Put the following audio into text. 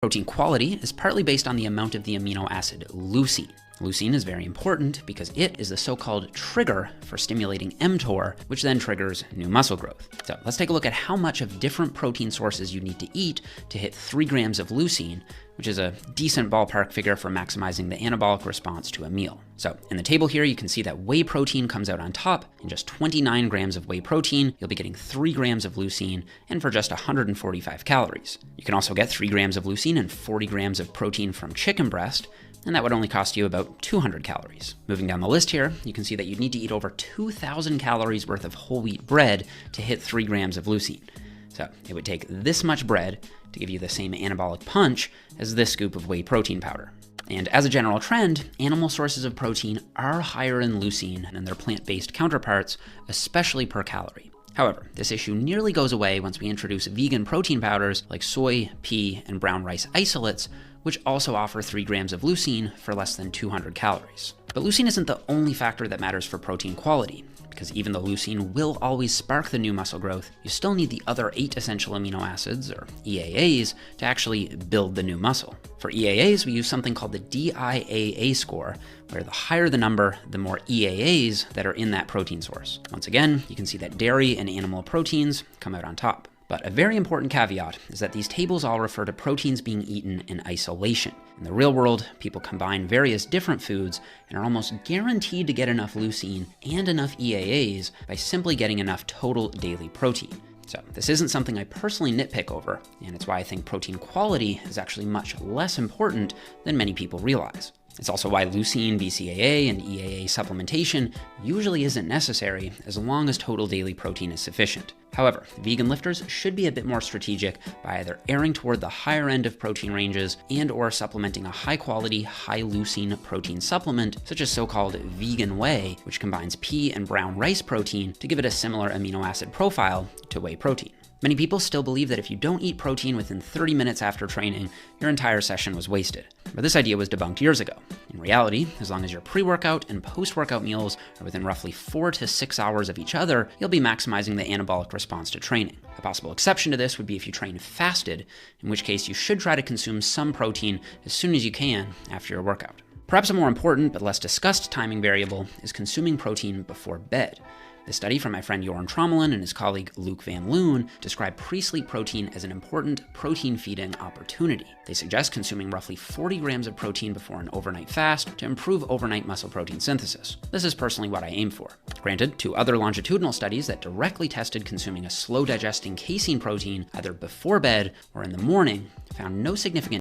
Protein quality is partly based on the amount of the amino acid leucine. Leucine is very important because it is the so-called trigger for stimulating mTOR, which then triggers new muscle growth. So let's take a look at how much of different protein sources you need to eat to hit 3 grams of leucine, which is a decent ballpark figure for maximizing the anabolic response to a meal. So in the table here, you can see that whey protein comes out on top. In just 29 grams of whey protein, you'll be getting 3 grams of leucine, and for just 145 calories. You can also get 3 grams of leucine and 40 grams of protein from chicken breast, and that would only cost you about 200 calories. Moving down the list here, you can see that you'd need to eat over 2,000 calories worth of whole wheat bread to hit 3 grams of leucine. So it would take this much bread to give you the same anabolic punch as this scoop of whey protein powder. And as a general trend, animal sources of protein are higher in leucine than their plant-based counterparts, especially per calorie. However, this issue nearly goes away once we introduce vegan protein powders like soy, pea, and brown rice isolates, which also offer 3 grams of leucine for less than 200 calories. But leucine isn't the only factor that matters for protein quality, because even though leucine will always spark the new muscle growth, you still need the other 8 essential amino acids, or EAAs, to actually build the new muscle. For EAAs, we use something called the DIAA score, where the higher the number, the more EAAs that are in that protein source. Once again, you can see that dairy and animal proteins come out on top. But a very important caveat is that these tables all refer to proteins being eaten in isolation. In the real world, people combine various different foods and are almost guaranteed to get enough leucine and enough EAAs by simply getting enough total daily protein. So this isn't something I personally nitpick over, and it's why I think protein quality is actually much less important than many people realize. It's also why leucine, BCAA, and EAA supplementation usually isn't necessary as long as total daily protein is sufficient. However, vegan lifters should be a bit more strategic by either erring toward the higher end of protein ranges and/or supplementing a high-quality, high-leucine protein supplement, such as so-called vegan whey, which combines pea and brown rice protein to give it a similar amino acid profile to whey protein. Many people still believe that if you don't eat protein within 30 minutes after training, your entire session was wasted. But this idea was debunked years ago. In reality, as long as your pre-workout and post-workout meals are within roughly 4 to 6 hours of each other, you'll be maximizing the anabolic response to training. A possible exception to this would be if you train fasted, in which case you should try to consume some protein as soon as you can after your workout. Perhaps a more important but less discussed timing variable is consuming protein before bed. The study from my friend Jorn Trommelen and his colleague Luc Van Loon describe pre-sleep protein as an important protein feeding opportunity. They suggest consuming roughly 40 grams of protein before an overnight fast to improve overnight muscle protein synthesis. This is personally what I aim for. Granted, 2 other longitudinal studies that directly tested consuming a slow digesting casein protein either before bed or in the morning found no significant